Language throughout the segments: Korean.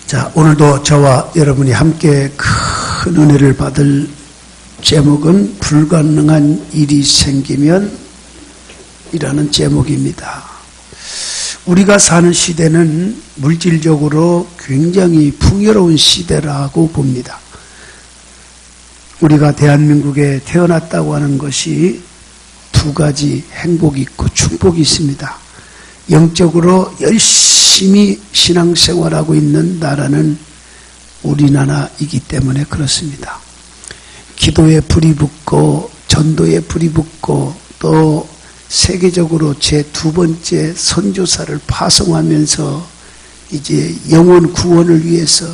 자, 오늘도 저와 여러분이 함께 큰 은혜를 받을 제목은 불가능한 일이 생기면 이라는 제목입니다. 우리가 사는 시대는 물질적으로 굉장히 풍요로운 시대라고 봅니다. 우리가 대한민국에 태어났다고 하는 것이 두 가지 행복이 있고 축복이 있습니다. 영적으로 열심히 신앙생활하고 있는 나라는 우리나라이기 때문에 그렇습니다. 기도에 불이 붙고 전도에 불이 붙고 또 세계적으로 제 두 번째 선교사를 파송하면서 이제 영혼 구원을 위해서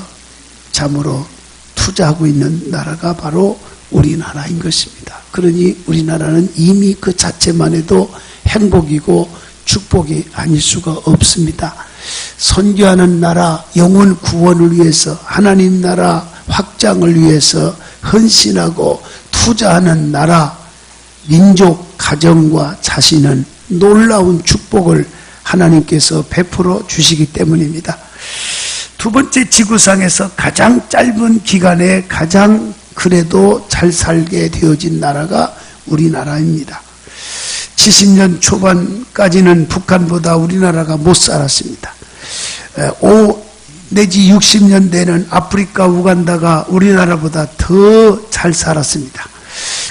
참으로 투자하고 있는 나라가 바로 우리나라인 것입니다. 그러니 우리나라는 이미 그 자체만 해도 행복이고 축복이 아닐 수가 없습니다. 선교하는 나라, 영혼 구원을 위해서 하나님 나라 확장을 위해서 헌신하고 투자하는 나라, 민족, 가정과 자신은 놀라운 축복을 하나님께서 베풀어 주시기 때문입니다. 두 번째, 지구상에서 가장 짧은 기간에 가장 그래도 잘 살게 되어진 나라가 우리나라입니다. 70년 초반까지는 북한보다 우리나라가 못 살았습니다. 5 내지 60년대는 아프리카 우간다가 우리나라보다 더 잘 살았습니다.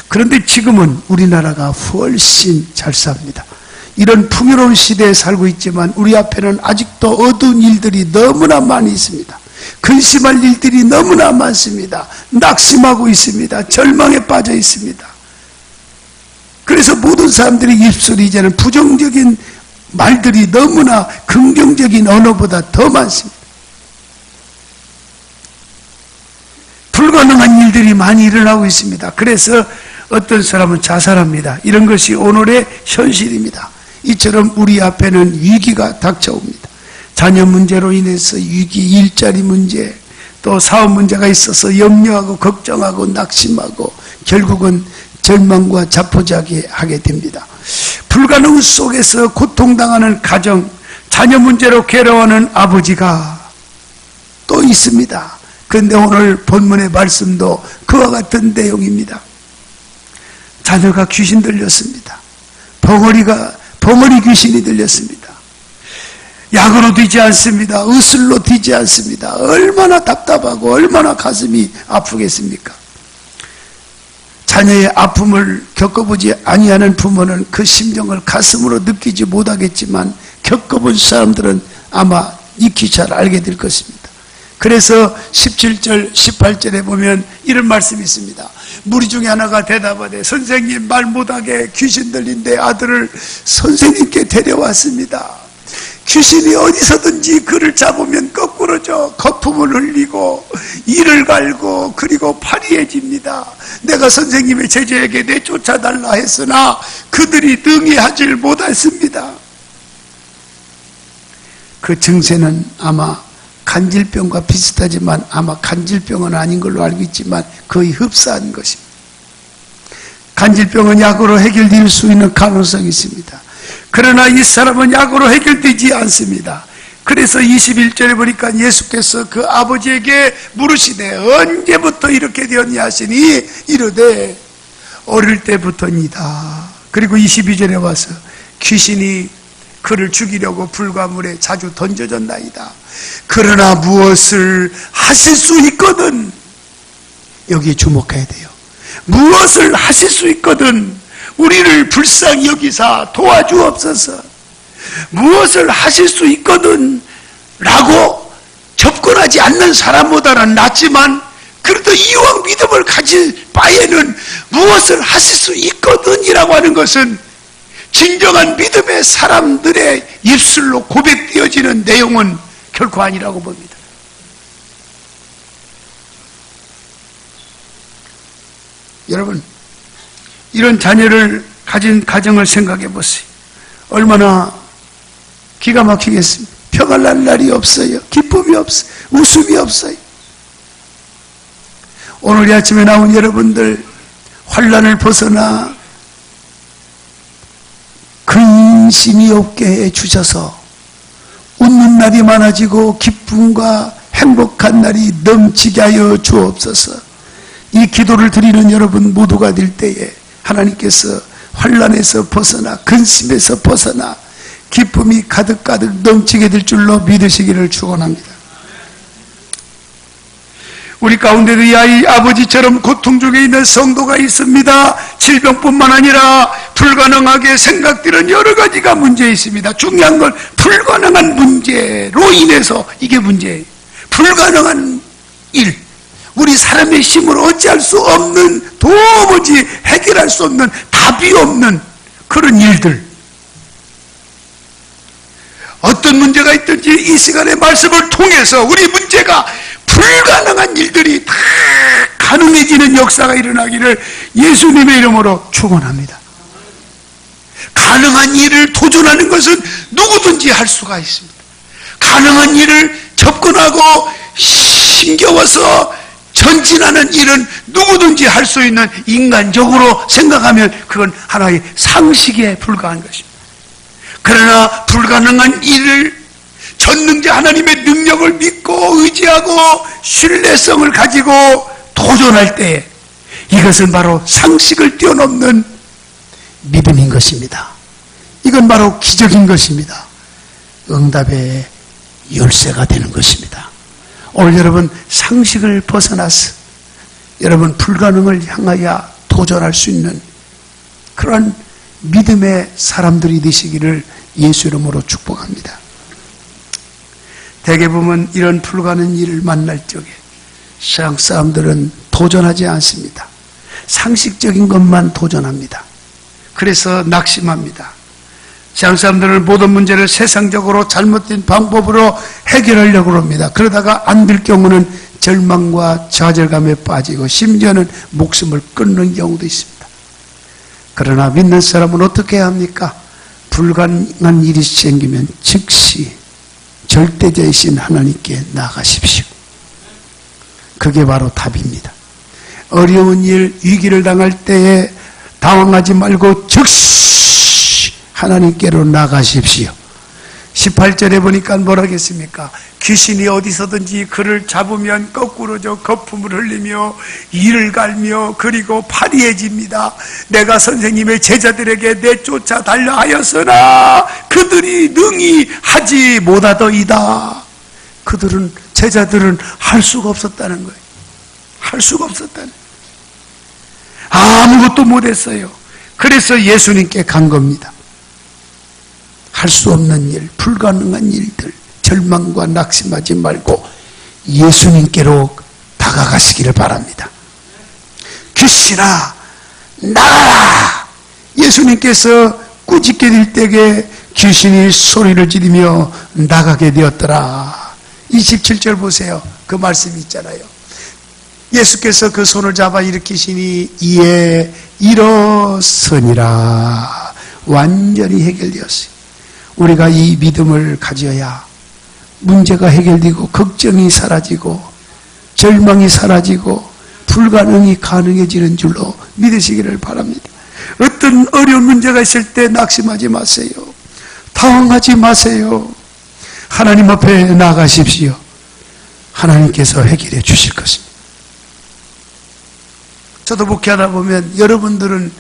그런데 지금은 우리나라가 훨씬 잘 삽니다. 이런 풍요로운 시대에 살고 있지만 우리 앞에는 아직도 어두운 일들이 너무나 많이 있습니다. 근심할 일들이 너무나 많습니다. 낙심하고 있습니다. 절망에 빠져 있습니다. 그래서 모든 사람들의 입술이 이제는 부정적인 말들이 너무나 긍정적인 언어보다 더 많습니다. 불가능한 일들이 많이 일어나고 있습니다. 그래서 어떤 사람은 자살합니다. 이런 것이 오늘의 현실입니다. 이처럼 우리 앞에는 위기가 닥쳐옵니다. 자녀 문제로 인해서 위기, 일자리 문제, 또 사업 문제가 있어서 염려하고 걱정하고 낙심하고 결국은 절망과 자포자기하게 됩니다. 불가능 속에서 고통당하는 가정, 자녀 문제로 괴로워하는 아버지가 또 있습니다. 그런데 오늘 본문의 말씀도 그와 같은 내용입니다. 자녀가 귀신 들렸습니다. 벙어리 귀신이 들렸습니다. 약으로 되지 않습니다. 의술로 되지 않습니다. 얼마나 답답하고 얼마나 가슴이 아프겠습니까? 자녀의 아픔을 겪어보지 아니하는 부모는 그 심정을 가슴으로 느끼지 못하겠지만 겪어본 사람들은 아마 익히 잘 알게 될 것입니다. 그래서 17절, 18절에 보면 이런 말씀이 있습니다. 무리 중에 하나가 대답하되 선생님, 말 못하게 귀신 들린 내 아들을 선생님께 데려왔습니다. 귀신이 어디서든지 그를 잡으면 거꾸러져 거품을 흘리고 이를 갈고 그리고 파리해집니다. 내가 선생님의 제자에게 내쫓아달라 했으나 그들이 능히 하질 못했습니다. 그 증세는 아마 간질병과 비슷하지만 아마 간질병은 아닌 걸로 알고 있지만 거의 흡사한 것입니다. 간질병은 약으로 해결될 수 있는 가능성이 있습니다. 그러나 이 사람은 약으로 해결되지 않습니다. 그래서 21절에 보니까 예수께서 그 아버지에게 물으시되 언제부터 이렇게 되었냐 하시니 이르되 어릴 때부터입니다. 그리고 22절에 와서 귀신이 그를 죽이려고 불과 물에 자주 던져졌나이다. 그러나 무엇을 하실 수 있거든, 여기에 주목해야 돼요. 무엇을 하실 수 있거든 우리를 불쌍히 여기사 도와주옵소서. 무엇을 하실 수 있거든 라고 접근하지 않는 사람보다는 낫지만 그래도 이왕 믿음을 가질 바에는 무엇을 하실 수 있거든 이라고 하는 것은 진정한 믿음의 사람들의 입술로 고백되어지는 내용은 결코 아니라고 봅니다. 여러분, 이런 자녀를 가진 가정을 생각해 보세요. 얼마나 기가 막히겠습니까? 평안 날 날이 없어요. 기쁨이 없어요. 웃음이 없어요. 오늘 이 아침에 나온 여러분들 환난을 벗어나 근심이 없게 해 주셔서 웃는 날이 많아지고 기쁨과 행복한 날이 넘치게 하여 주옵소서. 이 기도를 드리는 여러분 모두가 될 때에 하나님께서 환난에서 벗어나 근심에서 벗어나 기쁨이 가득가득 넘치게 될 줄로 믿으시기를 축원합니다. 우리 가운데도 이 아이 아버지처럼 고통 중에 있는 성도가 있습니다. 질병뿐만 아니라 불가능하게 생각되는 여러 가지가 문제 있습니다. 중요한 건 불가능한 문제로 인해서 이게 문제예요. 불가능한 일, 우리 사람의 힘으로 어찌할 수 없는, 도무지 해결할 수 없는, 답이 없는 그런 일들, 어떤 문제가 있든지 이 시간의 말씀을 통해서 우리 문제가 불가능한 일들이 다 가능해지는 역사가 일어나기를 예수님의 이름으로 축원합니다. 가능한 일을 도전하는 것은 누구든지 할 수가 있습니다. 가능한 일을 접근하고 힘겨워서 전진하는 일은 누구든지 할 수 있는, 인간적으로 생각하면 그건 하나의 상식에 불과한 것입니다. 그러나 불가능한 일을 전능자 하나님의 능력을 믿고 의지하고 신뢰성을 가지고 도전할 때 이것은 바로 상식을 뛰어넘는 믿음인 것입니다. 이건 바로 기적인 것입니다. 응답의 열쇠가 되는 것입니다. 오늘 여러분 상식을 벗어나서 여러분 불가능을 향하여 도전할 수 있는 그런 믿음의 사람들이 되시기를 예수 이름으로 축복합니다. 대개 보면 이런 불가능한 일을 만날 적에 세상 사람들은 도전하지 않습니다. 상식적인 것만 도전합니다. 그래서 낙심합니다. 세상 사람들은 모든 문제를 세상적으로 잘못된 방법으로 해결하려고 합니다. 그러다가 안 될 경우는 절망과 좌절감에 빠지고 심지어는 목숨을 끊는 경우도 있습니다. 그러나 믿는 사람은 어떻게 해야 합니까? 불가능한 일이 생기면 즉시 절대자이신 하나님께 나가십시오. 그게 바로 답입니다. 어려운 일, 위기를 당할 때에 당황하지 말고 즉시 하나님께로 나가십시오. 18절에 보니까 뭐라 하겠습니까? 귀신이 어디서든지 그를 잡으면 거꾸로져 거품을 흘리며 이를 갈며 그리고 파리해집니다. 내가 선생님의 제자들에게 내쫓아 달라 하였으나 그들이 능히 하지 못하더이다. 그들은, 제자들은 할 수가 없었다는 거예요. 할 수가 없었다는 거예요. 아무것도 못했어요. 그래서 예수님께 간 겁니다. 할 수 없는 일, 불가능한 일들, 절망과 낙심하지 말고 예수님께로 다가가시기를 바랍니다. 귀신아 나가라. 예수님께서 꾸짖게 될 때에 귀신이 소리를 지르며 나가게 되었더라. 27절 보세요. 그 말씀이 있잖아요. 예수께서 그 손을 잡아 일으키시니 이에 일어서니라. 완전히 해결되었어요. 우리가 이 믿음을 가져야 문제가 해결되고 걱정이 사라지고 절망이 사라지고 불가능이 가능해지는 줄로 믿으시기를 바랍니다. 어떤 어려운 문제가 있을 때 낙심하지 마세요. 당황하지 마세요. 하나님 앞에 나가십시오. 하나님께서 해결해 주실 것입니다. 저도 목회하다 보면 여러분들은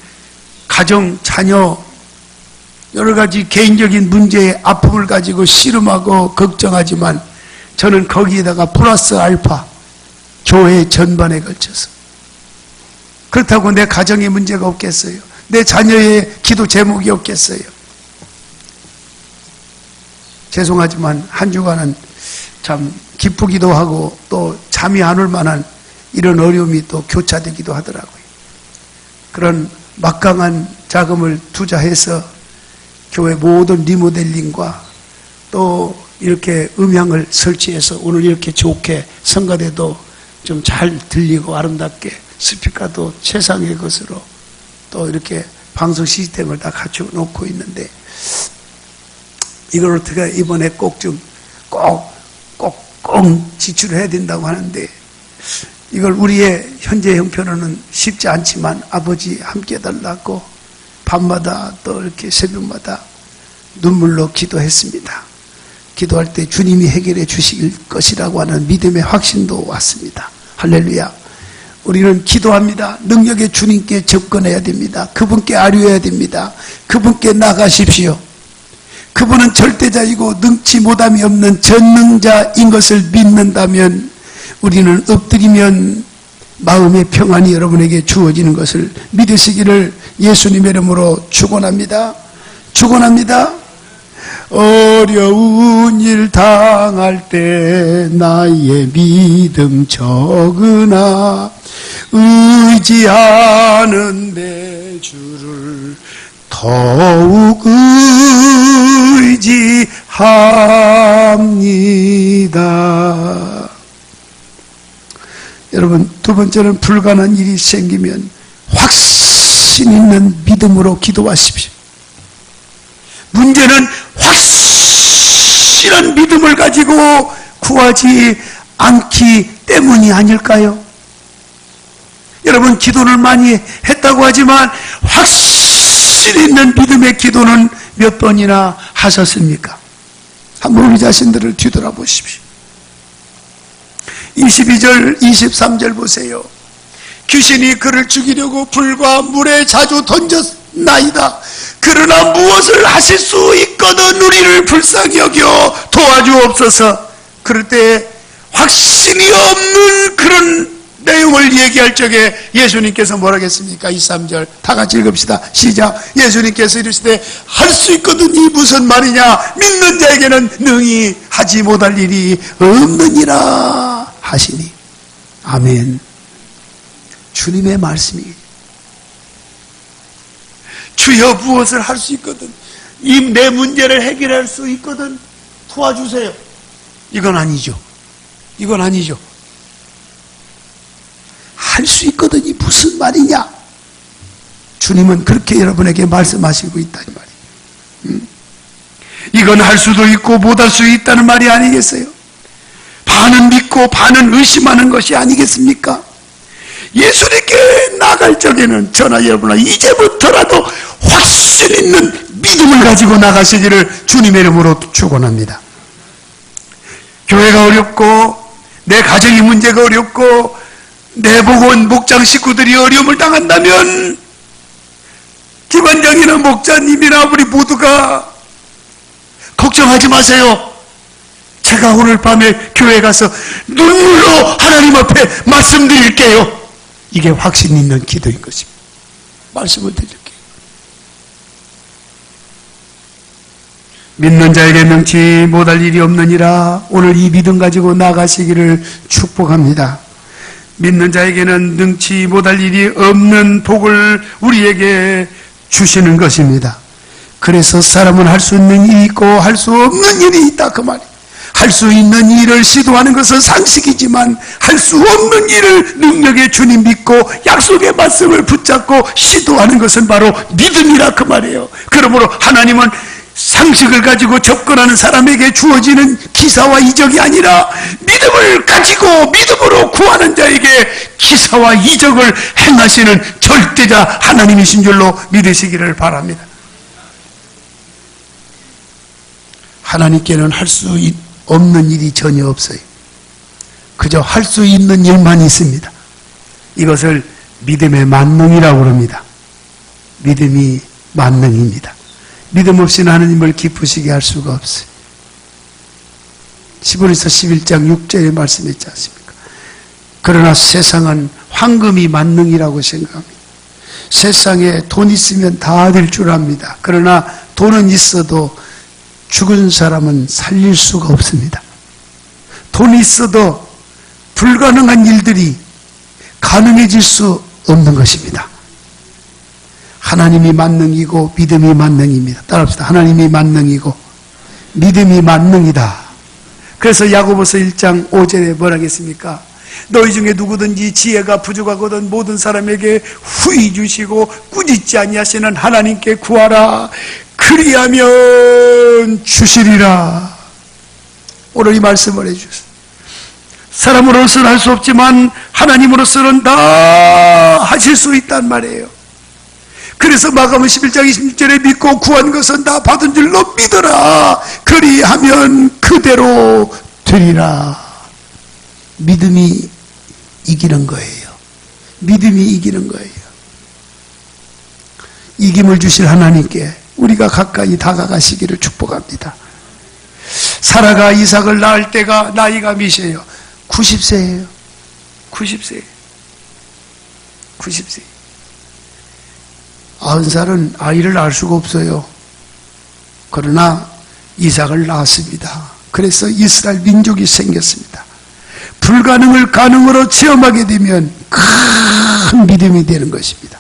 가정, 자녀, 여러 가지 개인적인 문제의 아픔을 가지고 씨름하고 걱정하지만 저는 거기에다가 플러스 알파, 교회 전반에 걸쳐서, 그렇다고 내 가정에 문제가 없겠어요? 내 자녀의 기도 제목이 없겠어요? 죄송하지만 한 주간은 참 기쁘기도 하고 또 잠이 안 올 만한 이런 어려움이 또 교차되기도 하더라고요. 그런 막강한 자금을 투자해서 교회 모든 리모델링과 또 이렇게 음향을 설치해서 오늘 이렇게 좋게 성가대도 좀 잘 들리고 아름답게 스피커도 최상의 것으로 또 이렇게 방송 시스템을 다 갖춰 놓고 있는데, 이걸 어떻게 이번에 꼭 지출을 해야 된다고 하는데, 이걸 우리의 현재 형편으로는 쉽지 않지만 아버지 함께 해달라고 밤마다 또 이렇게 새벽마다 눈물로 기도했습니다. 기도할 때 주님이 해결해 주실 것이라고 하는 믿음의 확신도 왔습니다. 할렐루야. 우리는 기도합니다. 능력의 주님께 접근해야 됩니다. 그분께 아뢰어야 됩니다. 그분께 나가십시오. 그분은 절대자이고 능치 못함이 없는 전능자인 것을 믿는다면 우리는 엎드리면 마음의 평안이 여러분에게 주어지는 것을 믿으시기를 예수님의 이름으로 축원합니다. 축원합니다. 어려운 일 당할 때 나의 믿음 적으나 의지하는 내 주를 더욱 의지합니다. 여러분, 두 번째는 불가능한 일이 생기면 확신 있는 믿음으로 기도하십시오. 문제는 확실한 믿음을 가지고 구하지 않기 때문이 아닐까요? 여러분, 기도를 많이 했다고 하지만 확신 있는 믿음의 기도는 몇 번이나 하셨습니까? 한번 우리 자신들을 뒤돌아보십시오. 22절, 23절 보세요. 귀신이 그를 죽이려고 불과 물에 자주 던졌나이다. 그러나 무엇을 하실 수 있거든 우리를 불쌍히 여겨 도와주옵소서. 그럴 때 확신이 없는 그런 내용을 얘기할 적에 예수님께서 뭐라고 했습니까? 23절 다 같이 읽읍시다. 시작. 예수님께서 이르시되 할 수 있거든 이 무슨 말이냐? 믿는 자에게는 능히 하지 못할 일이 없느니라 하시니. 아멘. 주님의 말씀이 주여 무엇을 할 수 있거든, 이 내 문제를 해결할 수 있거든 도와주세요. 이건 아니죠. 이건 아니죠. 할 수 있거든 이 무슨 말이냐? 주님은 그렇게 여러분에게 말씀하시고 있다는 말이에요. 이건 할 수도 있고 못할 수 있다는 말이 아니겠어요? 반은 믿고 반은 의심하는 것이 아니겠습니까? 예수님께 나갈 적에는 저나 여러분아 이제부터라도 확신 있는 믿음을 가지고 나가시기를 주님의 이름으로 축원합니다. 교회가 어렵고 내 가정의 문제가 어렵고 내 복원 목장 식구들이 어려움을 당한다면 기관장이나 목자님이나 우리 모두가 걱정하지 마세요. 제가 오늘 밤에 교회 가서 눈물로 하나님 앞에 말씀드릴게요. 이게 확신 있는 기도인 것입니다. 말씀을 드릴게요. 믿는 자에게 능치 못할 일이 없느니라. 오늘 이 믿음 가지고 나가시기를 축복합니다. 믿는 자에게는 능치 못할 일이 없는 복을 우리에게 주시는 것입니다. 그래서 사람은 할 수 있는 일이 있고 할 수 없는 일이 있다 그 말이에요. 할 수 있는 일을 시도하는 것은 상식이지만 할 수 없는 일을 능력의 주님 믿고 약속의 말씀을 붙잡고 시도하는 것은 바로 믿음이라 그 말이에요. 그러므로 하나님은 상식을 가지고 접근하는 사람에게 주어지는 기사와 이적이 아니라 믿음을 가지고 믿음으로 구하는 자에게 기사와 이적을 행하시는 절대자 하나님이신 줄로 믿으시기를 바랍니다. 하나님께는 할 수 없는 일이 전혀 없어요. 그저 할 수 있는 일만 있습니다. 이것을 믿음의 만능이라고 합니다. 믿음이 만능입니다. 믿음 없이는 하나님을 기쁘시게 할 수가 없어요. 히브리서 11장 6절에 말씀했지 않습니까? 그러나 세상은 황금이 만능이라고 생각합니다. 세상에 돈 있으면 다 될 줄 압니다. 그러나 돈은 있어도 죽은 사람은 살릴 수가 없습니다. 돈이 있어도 불가능한 일들이 가능해질 수 없는 것입니다. 하나님이 만능이고 믿음이 만능입니다. 따라합시다. 하나님이 만능이고 믿음이 만능이다. 그래서 야고보서 1장 5절에 뭐라 하겠습니까? 너희 중에 누구든지 지혜가 부족하거든 모든 사람에게 후히 주시고 꾸짖지 아니하시는 하나님께 구하라. 그리하면 주시리라. 오늘 이 말씀을 해주셨어요. 사람으로서는 할 수 없지만 하나님으로서는 다 하실 수 있단 말이에요. 그래서 마가복음 11장 26절에 믿고 구한 것은 다 받은 줄로 믿어라. 그리하면 그대로 되리라. 믿음이 이기는 거예요. 믿음이 이기는 거예요. 이김을 주실 하나님께 우리가 가까이 다가가시기를 축복합니다. 사라가 이삭을 낳을 때가 나이가 몇이에요? 90세예요. 90세. 90세. 90살은 아이를 낳을 수가 없어요. 그러나 이삭을 낳았습니다. 그래서 이스라엘 민족이 생겼습니다. 불가능을 가능으로 체험하게 되면 큰 믿음이 되는 것입니다.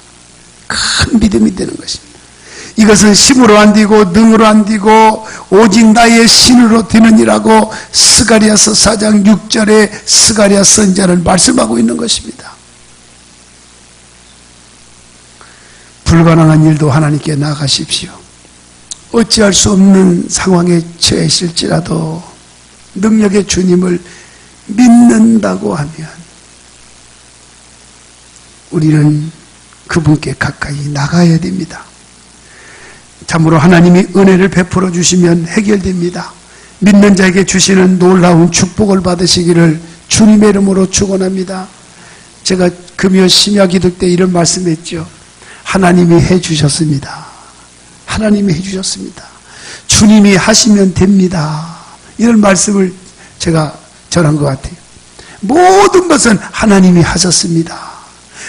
큰 믿음이 되는 것입니다. 이것은 힘으로 안 되고 능으로 안 되고 오직 나의 신으로 되느니라고 스가랴서 4장 6절에 스가랴 선지자는 말씀하고 있는 것입니다. 불가능한 일도 하나님께 나아가십시오. 어찌할 수 없는 상황에 처해실지라도 능력의 주님을 믿는다고 하면 우리는 그분께 가까이 나가야 됩니다. 참으로 하나님이 은혜를 베풀어 주시면 해결됩니다. 믿는 자에게 주시는 놀라운 축복을 받으시기를 주님의 이름으로 축원합니다. 제가 금요 심야 기도 때 이런 말씀했죠. 하나님이 해주셨습니다. 하나님이 해주셨습니다. 주님이 하시면 됩니다. 이런 말씀을 제가 전한 것 같아요. 모든 것은 하나님이 하셨습니다.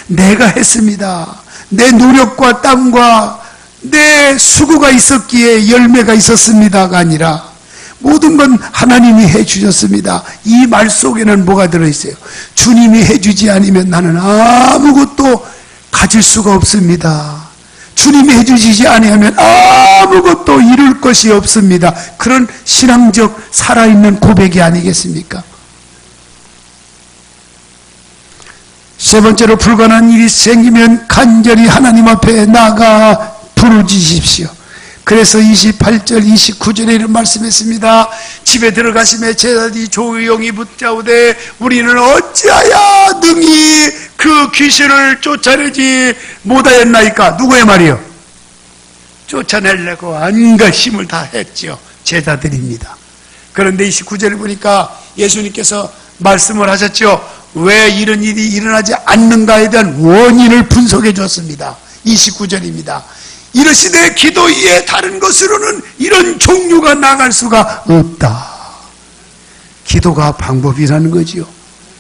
내가 했습니다. 내 노력과 땀과 내 수고가 있었기에 열매가 있었습니다가 아니라 모든 건 하나님이 해주셨습니다. 이 말 속에는 뭐가 들어있어요? 주님이 해주지 않으면 나는 아무것도 가질 수가 없습니다. 주님이 해주시지 아니하면 아무것도 이룰 것이 없습니다. 그런 신앙적 살아있는 고백이 아니겠습니까? 세 번째로 불가능한 일이 생기면 간절히 하나님 앞에 나가 부르짖으십시오. 그래서 28절 29절에 이런 말씀했습니다. 집에 들어가심에 제자들이 조용히 붙잡으되 우리는 어찌하여 능히 그 귀신을 쫓아내지 못하였나이까. 누구의 말이요? 쫓아내려고 안가 힘을 다 했죠. 제자들입니다. 그런데 29절을 보니까 예수님께서 말씀을 하셨죠. 왜 이런 일이 일어나지 않는가에 대한 원인을 분석해 줬습니다. 29절입니다. 이르시되 기도 이외에 다른 것으로는 이런 종류가 나갈 수가 없다. 기도가 방법이라는 거지요.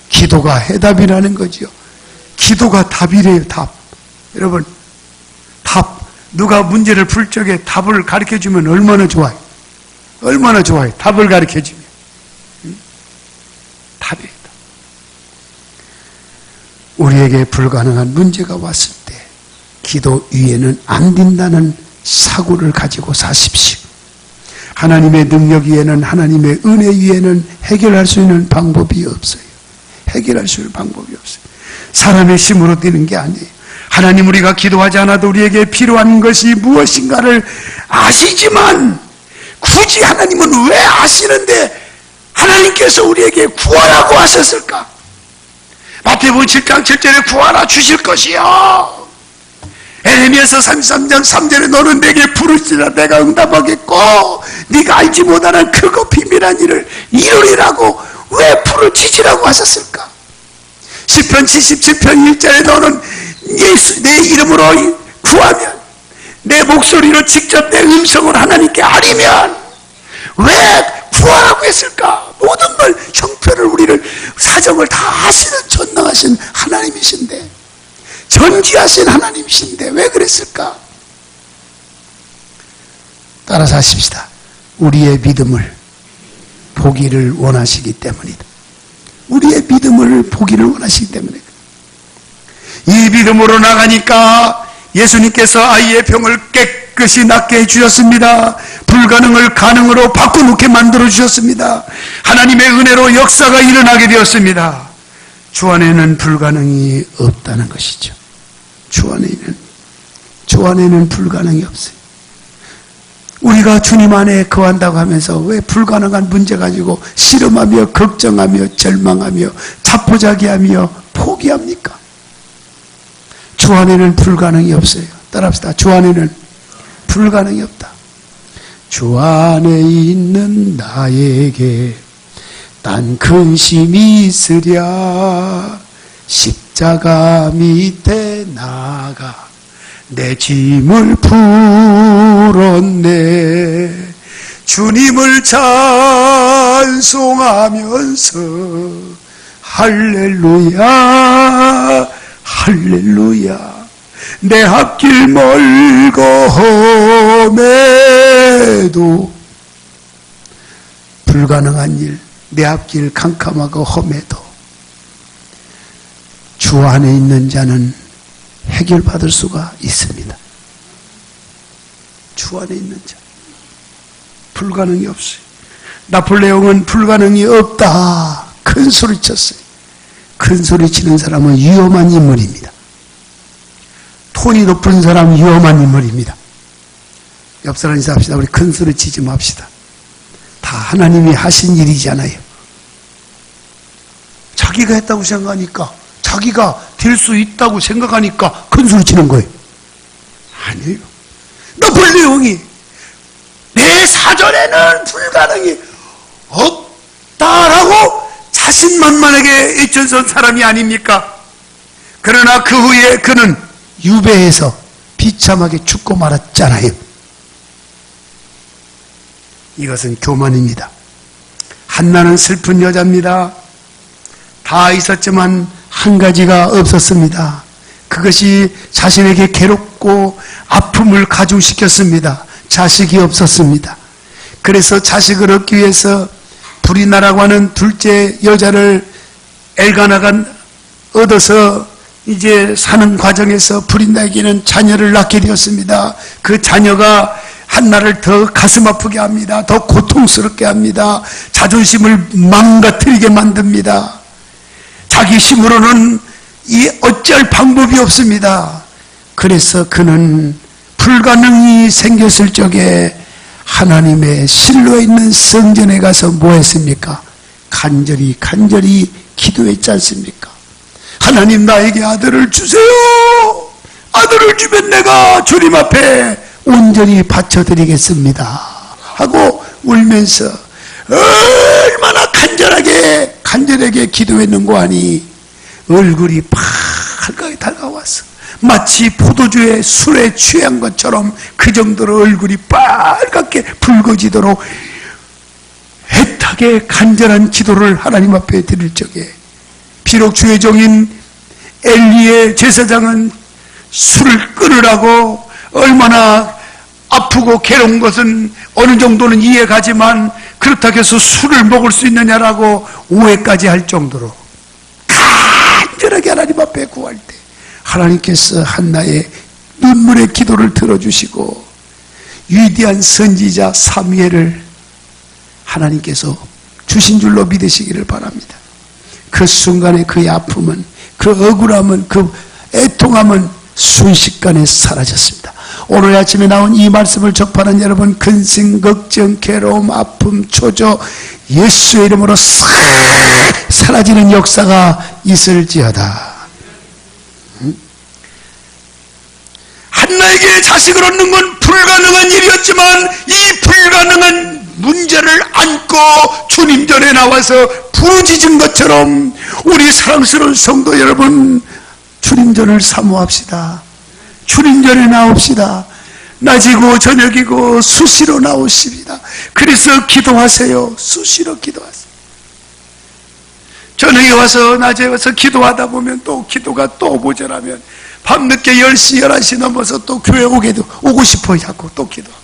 기도가 해답이라는 거지요. 기도가 답이래요. 답. 여러분, 답. 누가 문제를 풀 적에 답을 가르쳐주면 얼마나 좋아요. 얼마나 좋아요. 답을 가르쳐주면. 답이에요. 우리에게 불가능한 문제가 왔을 때 기도 위에는 안 된다는 사고를 가지고 사십시오. 하나님의 능력 위에는, 하나님의 은혜 위에는 해결할 수 있는 방법이 없어요. 해결할 수 있는 방법이 없어요. 사람의 힘으로 되는 게 아니에요. 하나님, 우리가 기도하지 않아도 우리에게 필요한 것이 무엇인가를 아시지만 굳이 하나님은 왜 아시는데 하나님께서 우리에게 구하라고 하셨을까? 마태복음 7장 7절에 구하라 주실 것이요. 에레미야서 33장 3절에 너는 내게 부르시라 내가 응답하겠고 네가 알지 못하는 크고 비밀한 일을 이루리라고 왜 부르짖으라고 하셨을까? 시편 77편 1절에 너는 예수 내 이름으로 구하면 내 목소리로 직접 내 음성을 하나님께 아리면 왜 구하라고 했을까? 모든 걸 형편을 우리를 사정을 다 아시는 전능하신 하나님이신데 전지하신 하나님이신데 왜 그랬을까? 따라서 하십시다. 우리의 믿음을 보기를 원하시기 때문이다. 우리의 믿음을 보기를 원하시기 때문에 이 믿음으로 나가니까 예수님께서 아이의 병을 깨끗이 낫게 해주셨습니다. 불가능을 가능으로 바꿔놓게 만들어주셨습니다. 하나님의 은혜로 역사가 일어나게 되었습니다. 주 안에는 불가능이 없다는 것이죠. 주 안에는 불가능이 없어요. 우리가 주님 안에 거한다고 하면서 왜 불가능한 문제 가지고 씨름하며 걱정하며 절망하며 자포자기하며 포기합니까? 주 안에는 불가능이 없어요. 따라합시다. 주 안에는 불가능이 없다. 주 안에 있는 나에게 딴 근심이 있으랴. 십자가 밑에 나가 내 짐을 풀었네. 주님을 찬송하면서 할렐루야 할렐루야. 내 앞길 멀고 험해도 불가능한 일, 내 앞길 캄캄하고 험해도 주 안에 있는 자는 해결받을 수가 있습니다. 주 안에 있는 자 불가능이 없어요. 나폴레옹은 불가능이 없다 큰 소리 쳤어요. 큰 소리 치는 사람은 위험한 인물입니다. 톤이 높은 사람은 위험한 인물입니다. 옆 사람 인사합시다. 우리 큰 소리 치지 맙시다. 다 하나님이 하신 일이잖아요. 자기가 했다고 생각하니까, 자기가 될 수 있다고 생각하니까 큰 소리 치는 거예요. 아니에요. 나폴레옹이 내 사전에는 불가능이 없다라고 자신만만하게 외쳐선 사람이 아닙니까? 그러나 그 후에 그는 유배해서 비참하게 죽고 말았잖아요. 이것은 교만입니다. 한나는 슬픈 여자입니다. 다 있었지만 한 가지가 없었습니다. 그것이 자신에게 괴롭고 아픔을 가중시켰습니다. 자식이 없었습니다. 그래서 자식을 얻기 위해서 브리나라고 하는 둘째 여자를 엘가나가 얻어서 이제 사는 과정에서 브린다에게는 자녀를 낳게 되었습니다. 그 자녀가 한나를 더 가슴 아프게 합니다. 더 고통스럽게 합니다. 자존심을 망가뜨리게 만듭니다. 자기 힘으로는 어찌할 방법이 없습니다. 그래서 그는 불가능이 생겼을 적에 하나님의 실로에 있는 성전에 가서 뭐 했습니까? 간절히 기도했지 않습니까? 하나님 나에게 아들을 주세요. 아들을 주면 내가 주님 앞에 온전히 바쳐드리겠습니다 하고 울면서 얼마나 간절하게 기도했는고 하니 얼굴이 빨갛게 다가왔어. 마치 포도주에 술에 취한 것처럼 그 정도로 얼굴이 빨갛게 붉어지도록 애타게 간절한 기도를 하나님 앞에 드릴 적에 비록 주의 종인 엘리의 제사장은 술을 끊으라고 얼마나 아프고 괴로운 것은 어느 정도는 이해가지만 그렇다고 해서 술을 먹을 수 있느냐라고 오해까지 할 정도로 간절하게 하나님 앞에 구할 때 하나님께서 한나의 눈물의 기도를 들어주시고 위대한 선지자 사무엘을 하나님께서 주신 줄로 믿으시기를 바랍니다. 그 순간에 그의 아픔은, 그 억울함은, 그 애통함은 순식간에 사라졌습니다. 오늘 아침에 나온 이 말씀을 접하는 여러분, 근심, 걱정, 괴로움, 아픔, 초조 예수의 이름으로 싹 사라지는 역사가 있을지어다. 한나에게 자식을 얻는 건 불가능한 일이었지만 이 불가능한 문제를 안고 주님 전에 나와서 부르짖은 것처럼 우리 사랑스러운 성도 여러분, 주님 전을 사모합시다. 주님 전에 나옵시다. 낮이고 저녁이고 수시로 나오십니다. 그래서 기도하세요. 수시로 기도하세요. 저녁에 와서 낮에 와서 기도하다 보면 또 기도가 또 모자라면 밤늦게 10시 11시 넘어서 또 교회 오고 싶어 하고 또 기도하고.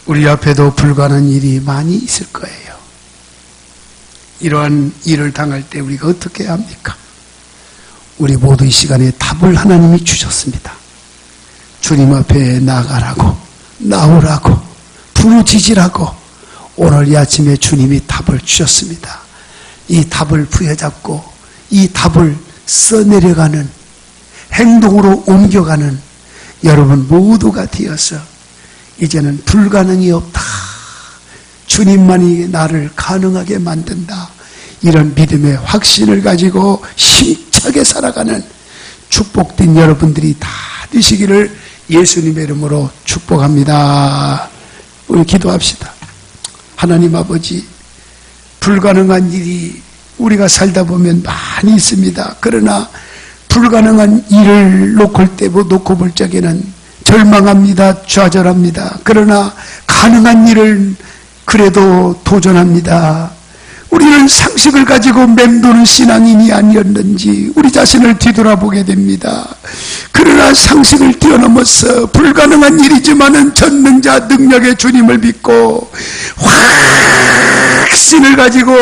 우리 앞에도 불가능한 일이 많이 있을 거예요. 이러한 일을 당할 때 우리가 어떻게 해야 합니까? 우리 모두 이 시간에 답을 하나님이 주셨습니다. 주님 앞에 나가라고, 나오라고, 부르짖으라고 오늘 이 아침에 주님이 답을 주셨습니다. 이 답을 부여잡고 이 답을 써내려가는, 행동으로 옮겨가는 여러분 모두가 되어서 이제는 불가능이 없다. 주님만이 나를 가능하게 만든다. 이런 믿음의 확신을 가지고 힘차게 살아가는 축복된 여러분들이 다 되시기를 예수님의 이름으로 축복합니다. 우리 기도합시다. 하나님 아버지, 불가능한 일이 우리가 살다 보면 많이 있습니다. 그러나 불가능한 일을 놓고 볼 적에는 절망합니다. 좌절합니다. 그러나 가능한 일을 그래도 도전합니다. 우리는 상식을 가지고 맴도는 신앙인이 아니었는지 우리 자신을 뒤돌아보게 됩니다. 그러나 상식을 뛰어넘어서 불가능한 일이지만은 전능자 능력의 주님을 믿고 확신을 가지고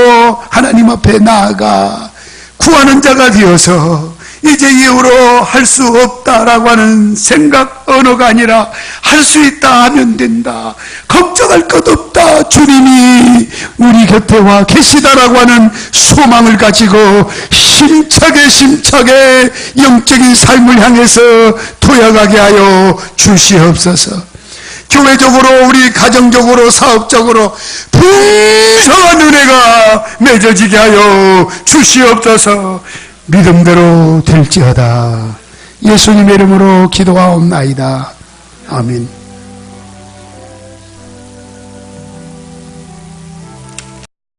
하나님 앞에 나아가 구하는 자가 되어서 이제 이후로 할 수 없다라고 하는 생각 언어가 아니라 할 수 있다 하면 된다, 걱정할 것 없다, 주님이 우리 곁에 와 계시다라고 하는 소망을 가지고 힘차게 영적인 삶을 향해서 도약하게 하여 주시옵소서. 교회적으로, 우리 가정적으로, 사업적으로 풍성한 은혜가 맺어지게 하여 주시옵소서. 믿음대로 될지어다. 예수님의 이름으로 기도하옵나이다. 아멘.